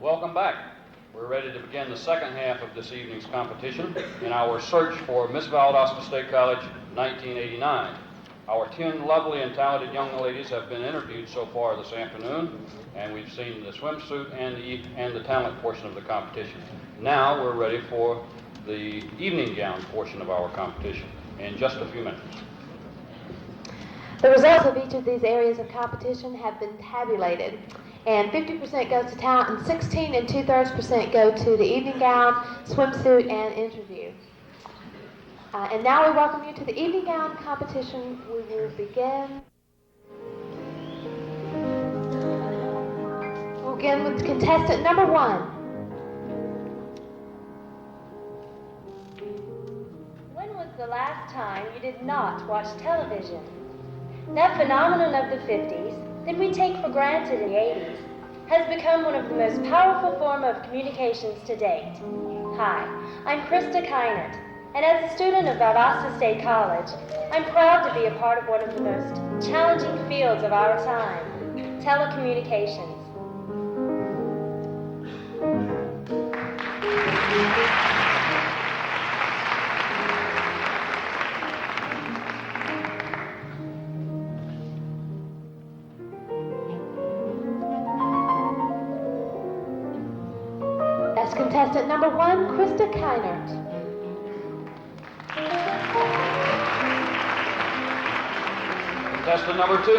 Welcome back. We're ready to begin the second half of this evening's competition in our search for Miss Valdosta State College 1989. Our 10 lovely and talented young ladies have been interviewed so far this afternoon, and we've seen the swimsuit and the talent portion of the competition. Now we're ready for the evening gown portion of our competition in just a few minutes. The results of each of these areas of competition have been tabulated, and 50% goes to talent and 16 2/3% go to the evening gown, swimsuit, and interview. And now we welcome you to the evening gown competition. We will begin. We'll begin with contestant number 1. When was the last time you did not watch television? That phenomenon of the 50s, that we take for granted in the 80s, has become one of the most powerful forms of communications to date. Hi, I'm Krista Kinert, and as a student of Valdosta State College, I'm proud to be a part of one of the most challenging fields of our time, telecommunications. Contestant number 1, Krista Kinert. Contestant number 2.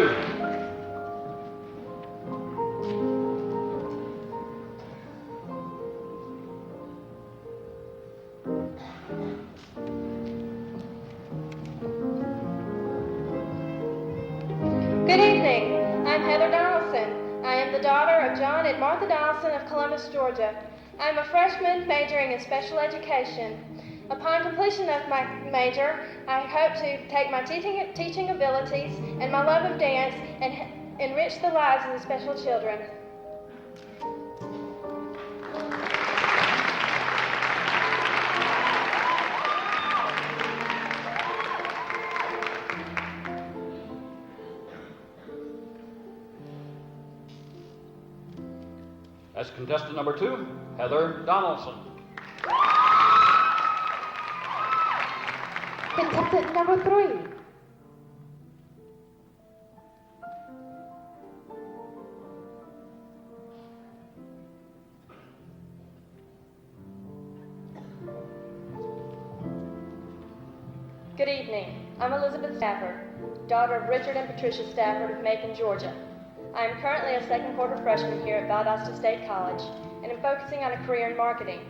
Good evening. I'm Heather Donaldson. I am the daughter of John and Martha Donaldson of Columbus, Georgia. I'm a freshman majoring in special education. Upon completion of my major, I hope to take my teaching abilities and my love of dance and enrich the lives of the special children. That's contestant number 2, Heather Donaldson. Contestant number 3. Good evening. I'm Elizabeth Stafford, daughter of Richard and Patricia Stafford of Macon, Georgia. I am currently a second quarter freshman here at Valdosta State College and am focusing on a career in marketing.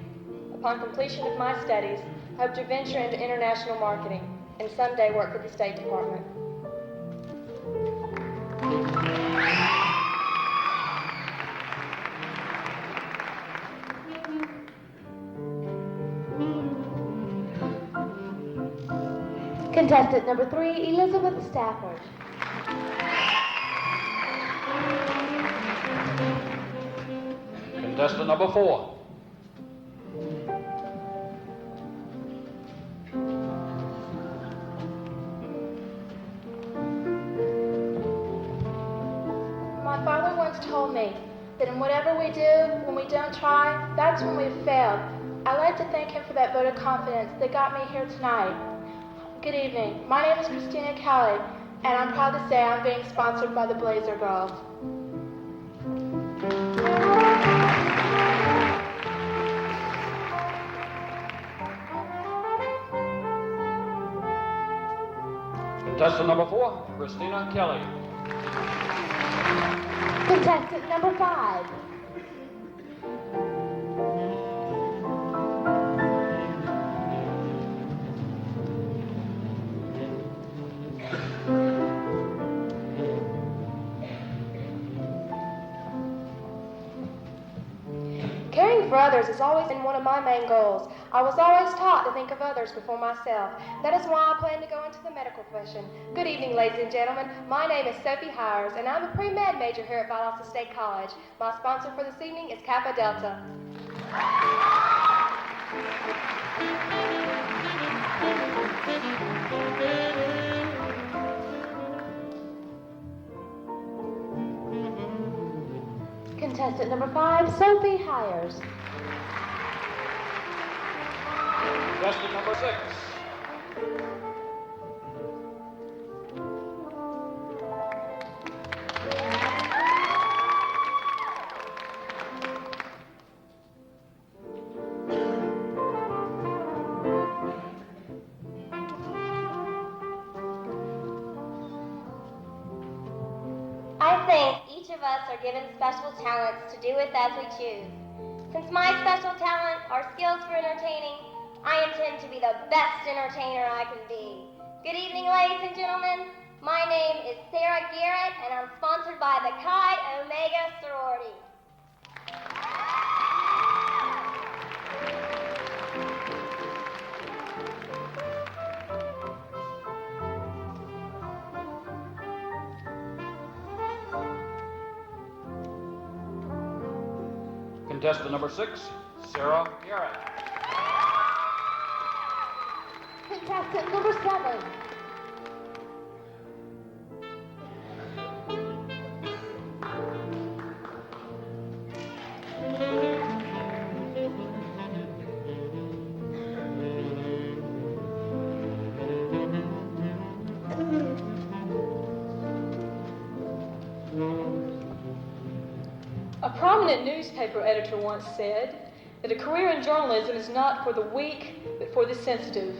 Upon completion of my studies, I hope to venture into international marketing and someday work for the State Department. Contestant number 3, Elizabeth Stafford. Contestant number 4. My father once told me that in whatever we do, when we don't try, that's when we've failed. I'd like to thank him for that vote of confidence that got me here tonight. Good evening. My name is Christina Kelley, and I'm proud to say I'm being sponsored by the Blazer Girls. Contestant number 4, Christina Kelley. Contestant number 5. Caring for others has always been one of my main goals. I was always taught to think of others before myself. That is why I plan to go into the medical profession. Good evening, ladies and gentlemen. My name is Sophie Hiers, and I'm a pre-med major here at Valdosta State College. My sponsor for this evening is Kappa Delta. Contestant Contestant number 5, Sophie Hiers. Contestant number 6. I think each of us are given special talents to do with as we choose. Since my special talent are skills for entertaining, I intend to be the best entertainer I can be. Good evening, ladies and gentlemen. My name is Sarah Garrett, and I'm sponsored by the Chi Omega sorority. Contestant number 6, Sarah Garrett. Contestant number 7. A prominent newspaper editor once said that a career in journalism is not for the weak, but for the sensitive.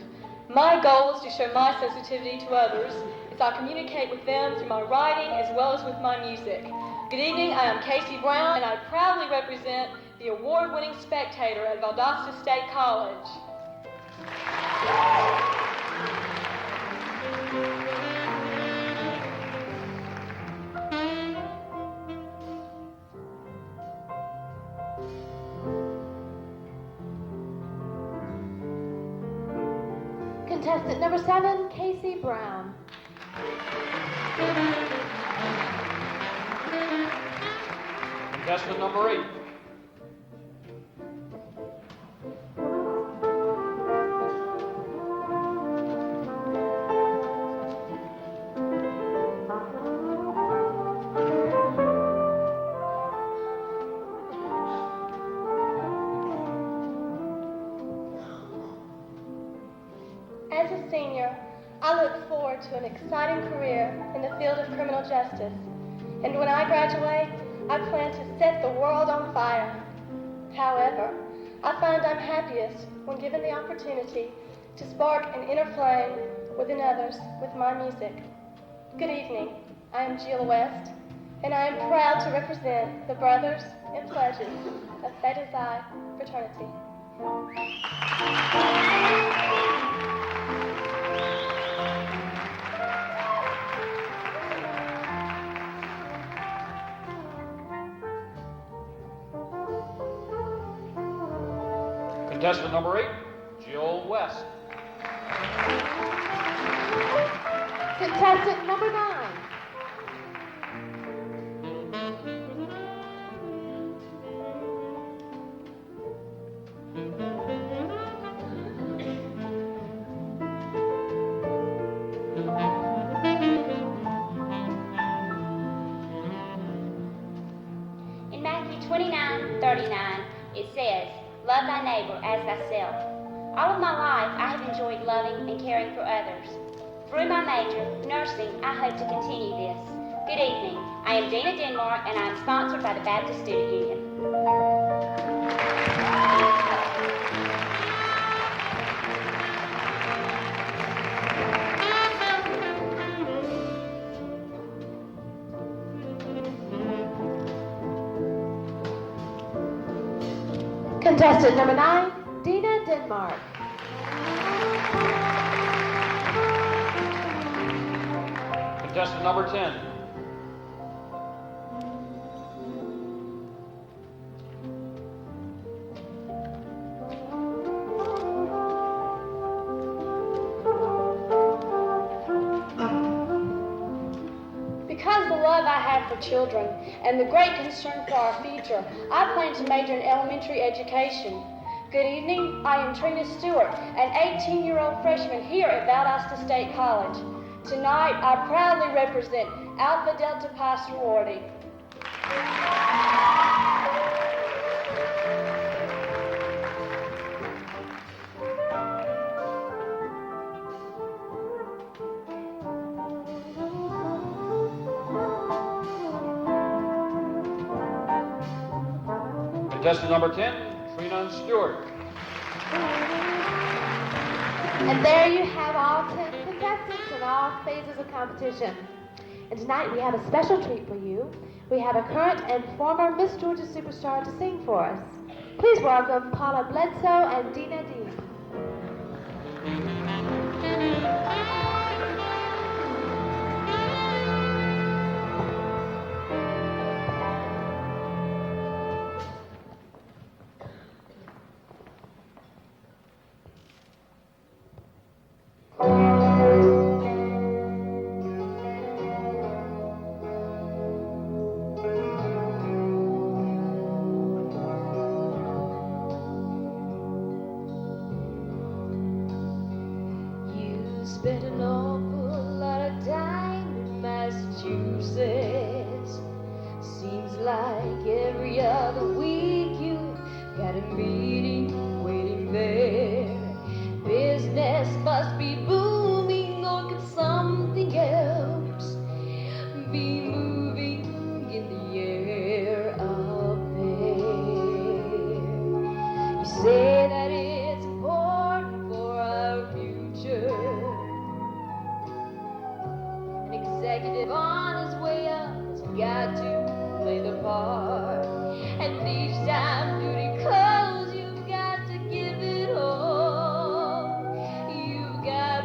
My goal is to show my sensitivity to others as I communicate with them through my writing as well as with my music. Good evening, I am Kaycee Brown, and I proudly represent the award-winning Spectator at Valdosta State College. Contestant number 7, Kaycee Brown. Contestant number 8. As a senior, I look forward to an exciting career in the field of criminal justice. And when I graduate, I plan to set the world on fire. However, I find I'm happiest when given the opportunity to spark an inner flame within others with my music. Good evening, I am Jill West, and I am proud to represent the brothers and pledges of Theta Xi fraternity. Contestant number 8, Jill West. Contestant number 9. In Matthew 29:39, it says, "Love thy neighbor as thyself." All of my life, I have enjoyed loving and caring for others. Through my major, nursing, I hope to continue this. Good evening. I am Dina Denmark, and I am sponsored by the Baptist Student Union. Contestant number 9, Dina Denmark. Contestant number 10. Because of the love I have for children and the great concern for our future, I plan to major in elementary education. Good evening, I am Trina Stewart, an 18-year-old freshman here at Valdosta State College. Tonight, I proudly represent Alpha Delta Pi sorority. Contestant number 10, Trina and Stewart. And there you have all 10 contestants in all phases of competition. And tonight we have a special treat for you. We have a current and former Miss Georgia superstar to sing for us. Please welcome Paula Bledsoe and Deania. Spent an awful lot of time in Massachusetts. Seems like every other week you've got a meeting waiting there. Business must be booming, or could something else be moving in the air up there? You say that it's important for our future. Executive on his way up has got to play the part. And each time duty calls, you've got to give it all. You've got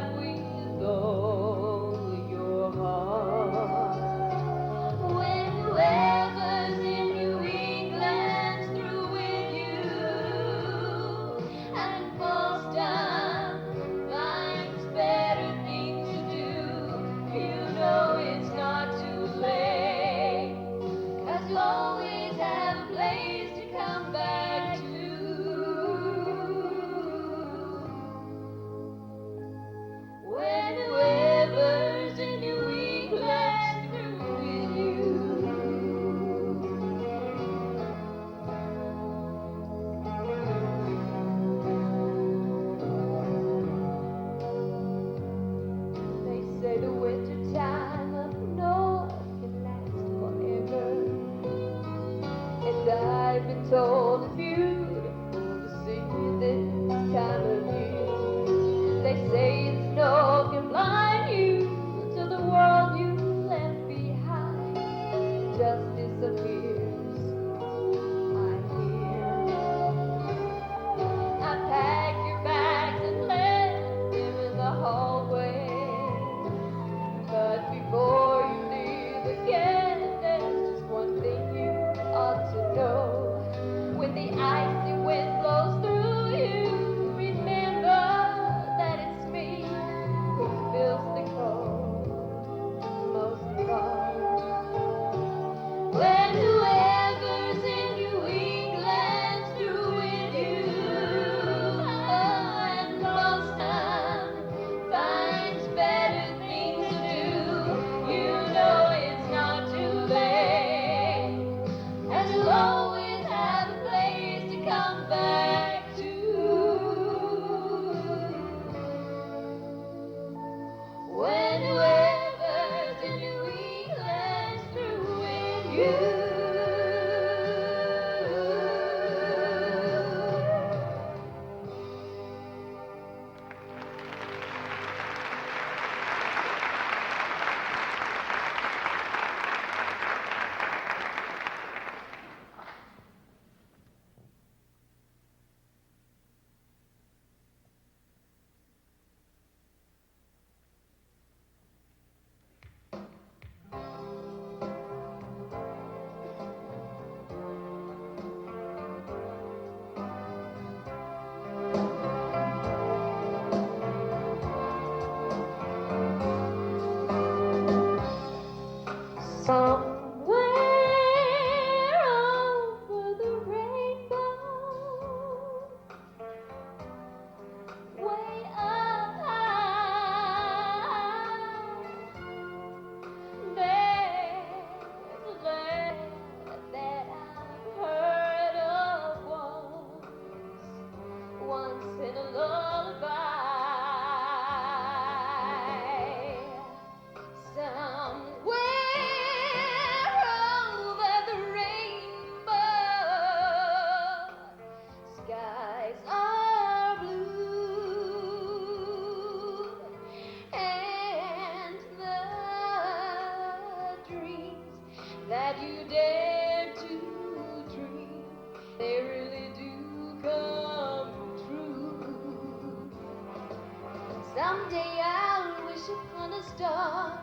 Someday I'll wish upon a star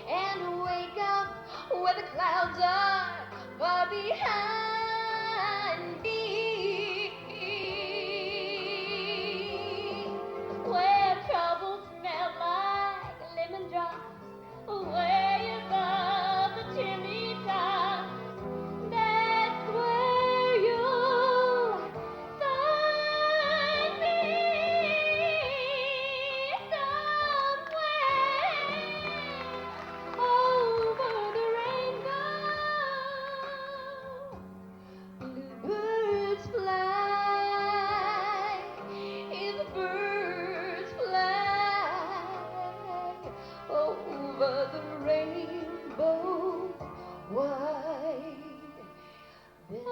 and wake up where the clouds are far behind me, Where troubles smell like lemon drops, way above the chimney top. That's where you'll find me, somewhere over the rainbow. Bluebirds fly, if birds fly over the rainbow wide, then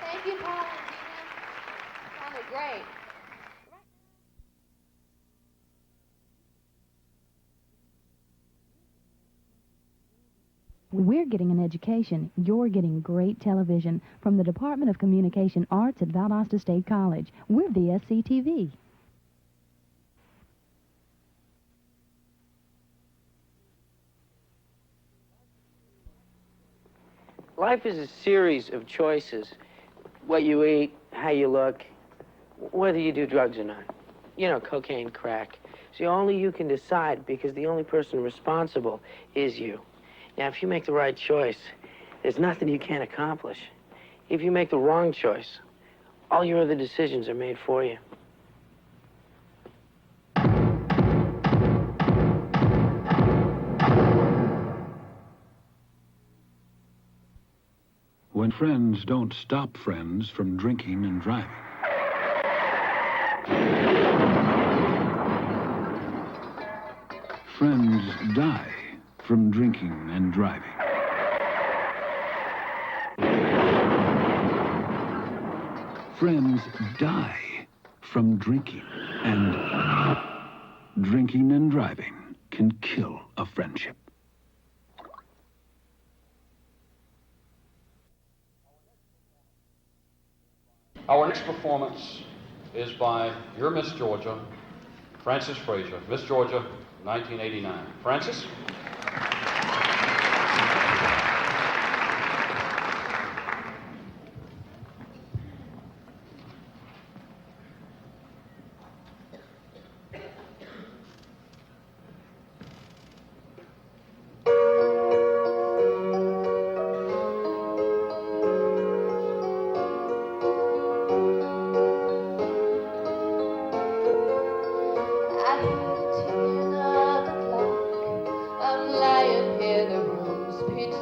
Thank you, Paul and Gina. Sounded great. We're getting an education. You're getting great television from the Department of Communication Arts at Valdosta State College. We're VSCTV. Life is a series of choices. What you eat, how you look, whether you do drugs or not. You know, cocaine, crack. See, only you can decide because the only person responsible is you. Now, if you make the right choice, there's nothing you can't accomplish. If you make the wrong choice, all your other decisions are made for you. When friends don't stop friends from drinking and driving. Friends die from drinking and driving. Friends die from drinking and driving can kill a friendship. Our next performance is by your Miss Georgia, Frances Frazier. Miss Georgia, 1989. Frances? I hear the ticking of the clock. I'm lying here, the room's pitch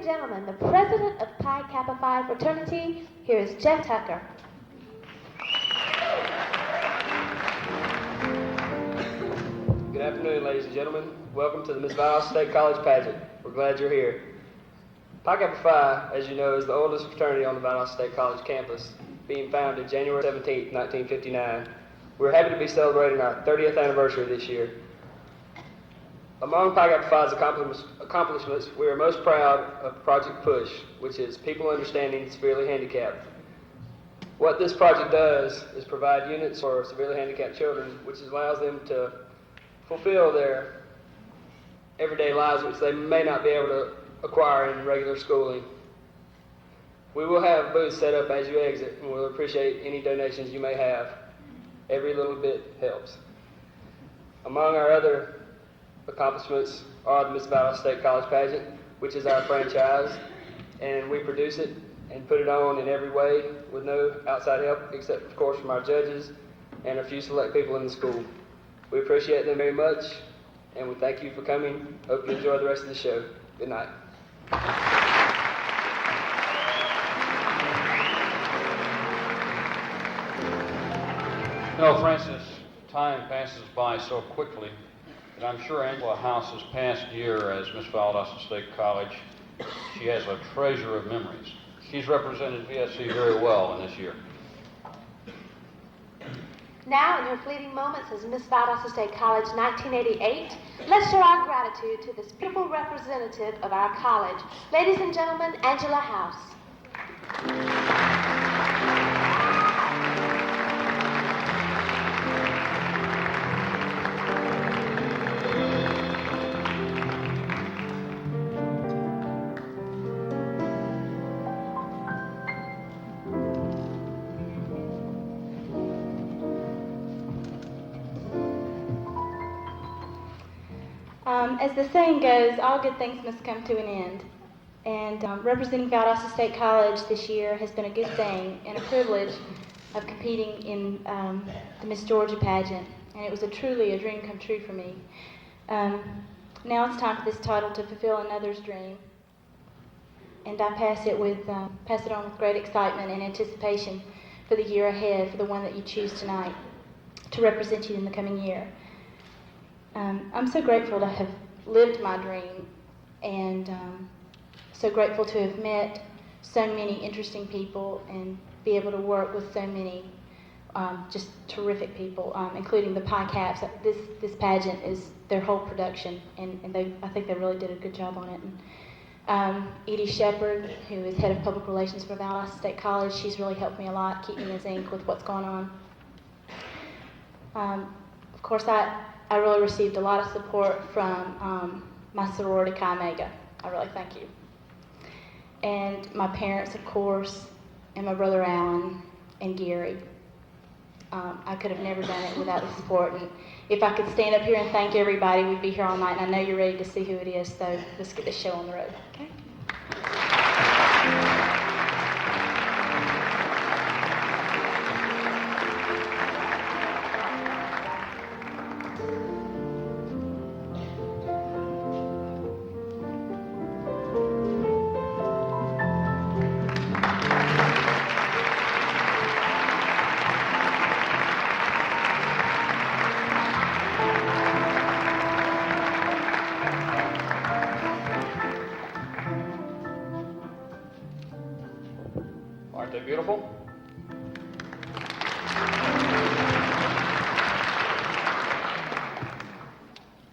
and gentlemen, the president of Pi Kappa Phi fraternity, here is Jeff Tucker. Good afternoon, ladies and gentlemen. Welcome to the Miss Valdosta State College pageant. We're glad you're here. Pi Kappa Phi, as you know, is the oldest fraternity on the Valdosta State College campus, being founded January 17, 1959. We're happy to be celebrating our 30th anniversary this year. Among Pi Kappa Phi's accomplishments, we are most proud of Project PUSH, which is People Understanding Severely Handicapped. What this project does is provide units for severely handicapped children, which allows them to fulfill their everyday lives, which they may not be able to acquire in regular schooling. We will have booths set up as you exit, and we'll appreciate any donations you may have. Every little bit helps. Among our other accomplishments are the Miss Valdosta State College pageant, which is our franchise, and we produce it and put it on in every way with no outside help, except of course from our judges and a few select people in the school. We appreciate them very much, and we thank you for coming. Hope you enjoy the rest of the show. Good night. You know, Francis, time passes by so quickly, and I'm sure Angela House's past year as Miss Valdosta State College, she has a treasure of memories. She's represented VSC very well in this year. Now, in her fleeting moments as Miss Valdosta State College 1988, let's show our gratitude to this beautiful representative of our college. Ladies and gentlemen, Angela House. As the saying goes, all good things must come to an end. And representing Valdosta State College this year has been a good thing and a privilege of competing in the Miss Georgia pageant. And it was truly a dream come true for me. Now it's time for this title to fulfill another's dream. And I pass it on with great excitement and anticipation for the year ahead, for the one that you choose tonight to represent you in the coming year. I'm so grateful to have lived my dream, and so grateful to have met so many interesting people and be able to work with so many just terrific people, including the Pi Caps. This pageant is their whole production, and I think they really did a good job on it. And Edie Shepard, who is head of public relations for Valdosta State College, she's really helped me a lot, keep me in sync with what's going on. Of course, I really received a lot of support from my sorority Chi Omega. I really thank you. And my parents, of course, and my brother Alan and Gary. I could have never done it without the support. And if I could stand up here and thank everybody, we'd be here all night. And I know you're ready to see who it is, so let's get this show on the road. Okay? Aren't they beautiful?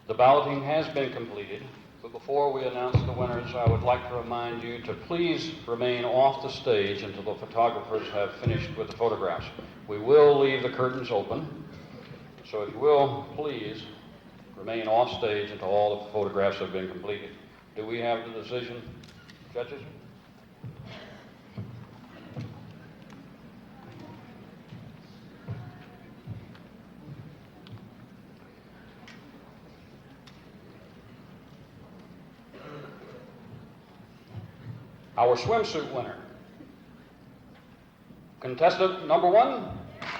The balloting has been completed, but before we announce the winners, I would like to remind you to please remain off the stage until the photographers have finished with the photographs. We will leave the curtains open, so if you will, please remain off stage until all the photographs have been completed. Do we have the decision, judges? Our swimsuit winner, contestant number 1,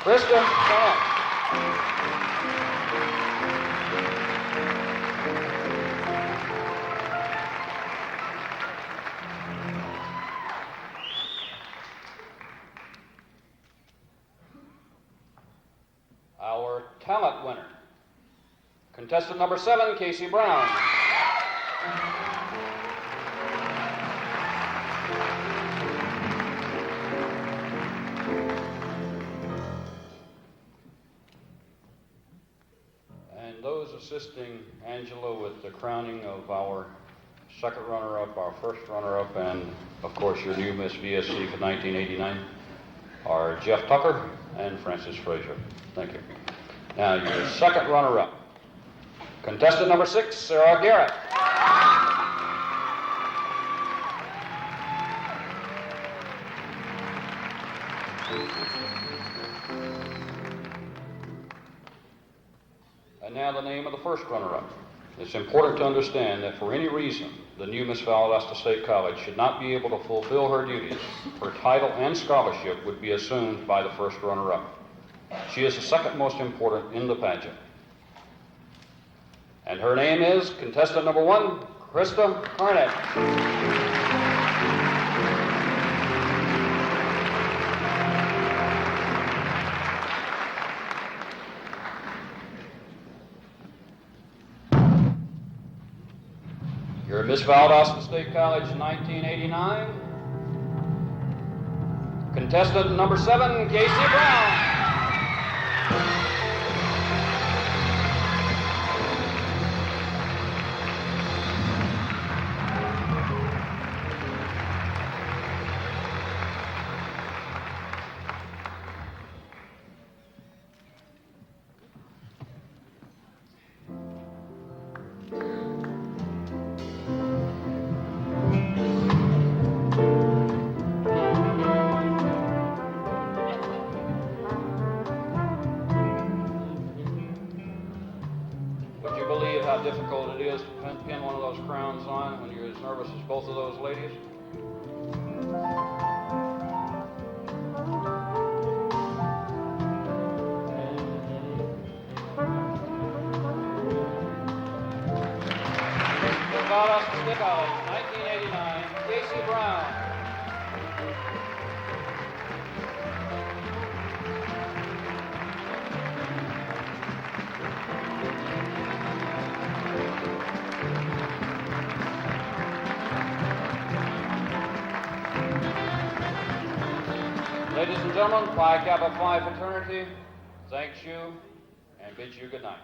Krista. talent winner. Contestant number 7, Kaycee Brown. And those assisting Angela with the crowning of our second runner-up, our first runner-up, and of course your new Miss VSC for 1989 are Jeff Tucker and Francis Frazier. Thank you. Now your second runner-up, contestant number 6, Sarah Garrett. And now the name of the first runner-up. It's important to understand that for any reason, the new Miss Valdosta State College should not be able to fulfill her duties. Her title and scholarship would be assumed by the first runner-up. She is the second most important in the pageant. And her name is contestant number 1, Krista Kinert. Your Miss Valdosta State College 1989. Contestant number 7, Kaycee Brown. How difficult it is to pin one of those crowns on when you're as nervous as both of those ladies? Valdosta State College, 1989, Kaycee Brown. Ladies and gentlemen, Phi Kappa Phi fraternity thanks you and bids you good night.